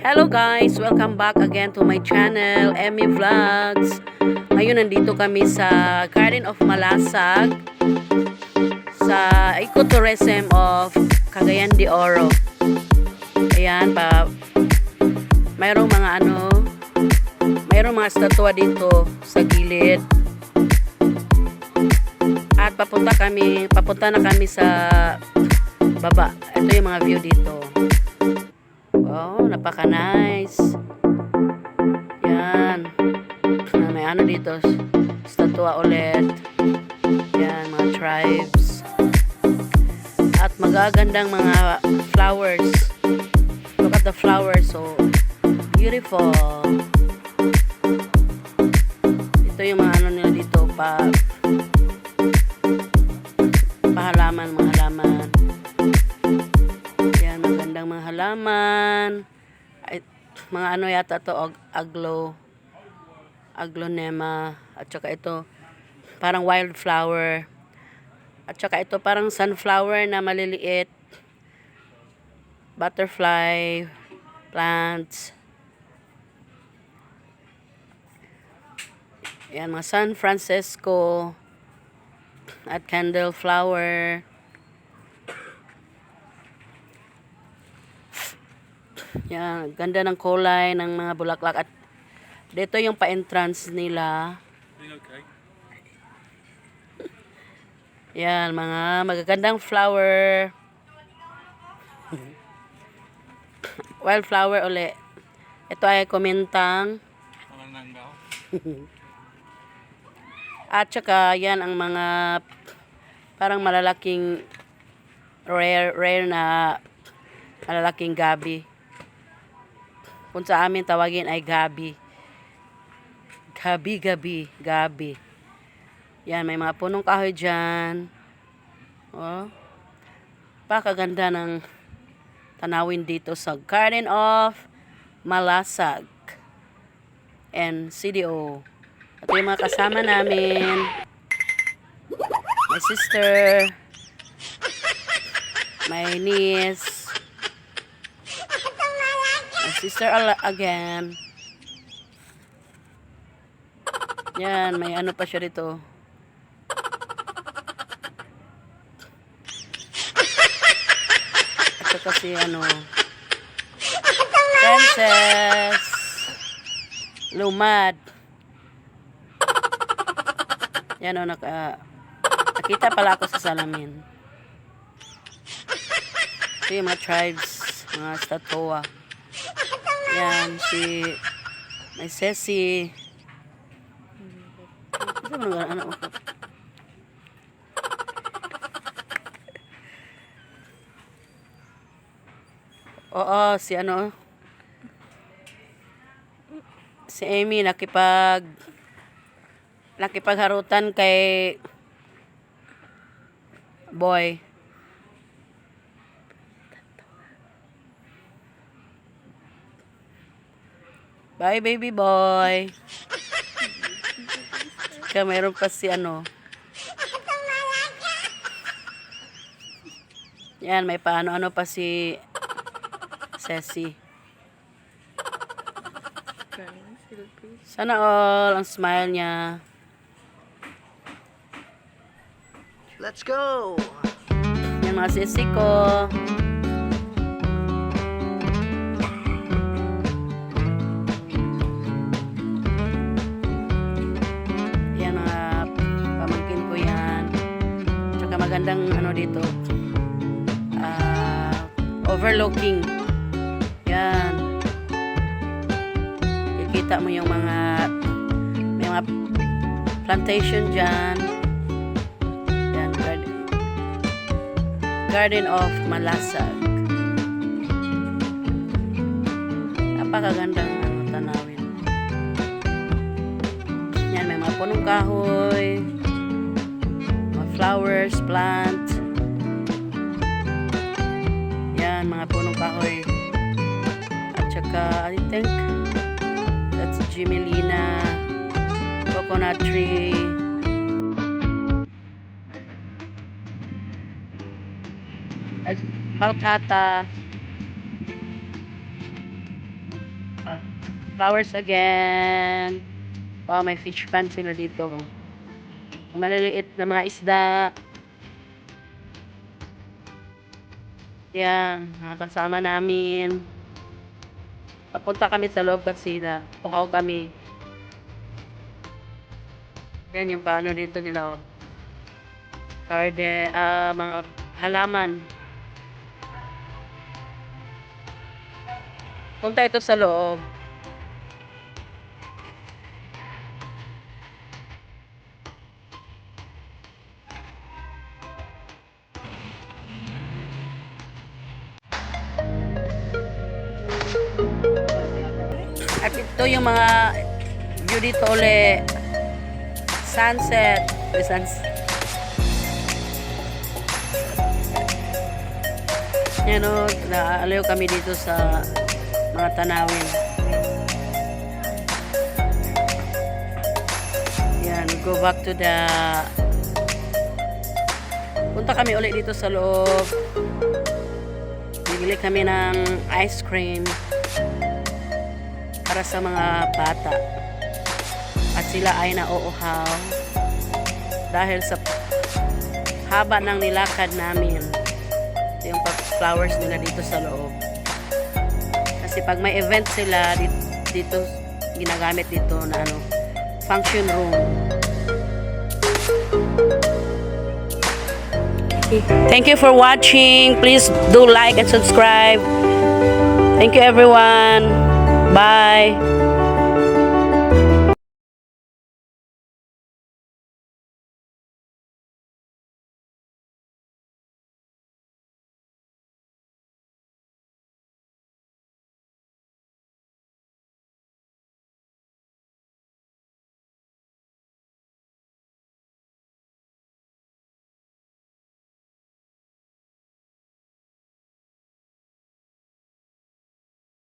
Hello guys! Welcome back again to my channel, Emmy Vlogs. Ngayon nandito kami sa Garden of Malasag sa ecotourism of Cagayan de Oro. Ayan pa. Mayroong mga statua dito sa gilid. At papunta na kami sa baba. Ito yung mga view dito. Wow, napaka-nice. Yan. May dito, statua ulit. Yan, mga tribes. At magagandang mga flowers. Look at the flowers, so beautiful. Ito yung mga nila dito, mga halaman. Yan, magandang mga halaman. Ay, mga yata to, aglonema. At saka ito, parang wildflower. At saka ito, parang sunflower na maliliit. Butterfly plants. Yan, mga San Francisco. At candle flower. Yan, ganda ng kulay ng mga bulaklak. At dito yung pa-entrance nila. Okay. Yan, mga magagandang flower. Wildflower uli. Ito ay kumintang. At saka yan ang mga parang malalaking rare na malalaking gabi. Kung sa amin tawagin ay gabi. Gabi. Yan, may mga punong kahoy dyan. Oh. Pakaganda ng tanawin dito sa Garden of Malasag and CDO. Ito yung mga kasama namin. My sister. My niece. My sister again. Yan, may pa siya dito. At saka si Princess Lumad. Yan nakita pala ako sa salamin. Ito yung mga tribes, mga statua. Yan, may Ceci. Ito mga Oo, si Amy nakipagharutan kay boy. Bye baby boy. Kaya mayroon pa si Yan, may paano pa si Ceci. Sana all ang smile niya. Let's go! Yan mga sisi ko. Yan mga pamangkin ko yan. Tsaka magandang dito. Overlooking. Yan. Kikita mo yung may mga plantation dyan. Yan, Garden of Malasag. Napakagandang tanawin. Yan, may mga punong kahoy, mga flowers, plant. Yan, mga punong kahoy. At saka, I think that's Jimelina coconut tree. Palkata. Flowers again. Wow, may fish pan sila dito. Maliliit na mga isda. Yan, mga kasama namin. Papunta kami sa loob kasi pukaw kami. Yan yung paano dito nila. Garden, mga halaman. Punta ito sa loob. At ito yung mga view dito ulit. Sunset. The sunset. Yan o, naalayo kami dito sa mga tanawin. Yan, go back to the... Punta kami ulit dito sa loob. Bibili kami ng ice cream para sa mga bata. At sila ay nauuhaw dahil sa haba ng nilakad namin. Ito yung flowers nila dito sa loob. Kasi pag may event sila dito ginagamit dito na function room. Thank you for watching. Please do like and subscribe. Thank you everyone. Bye.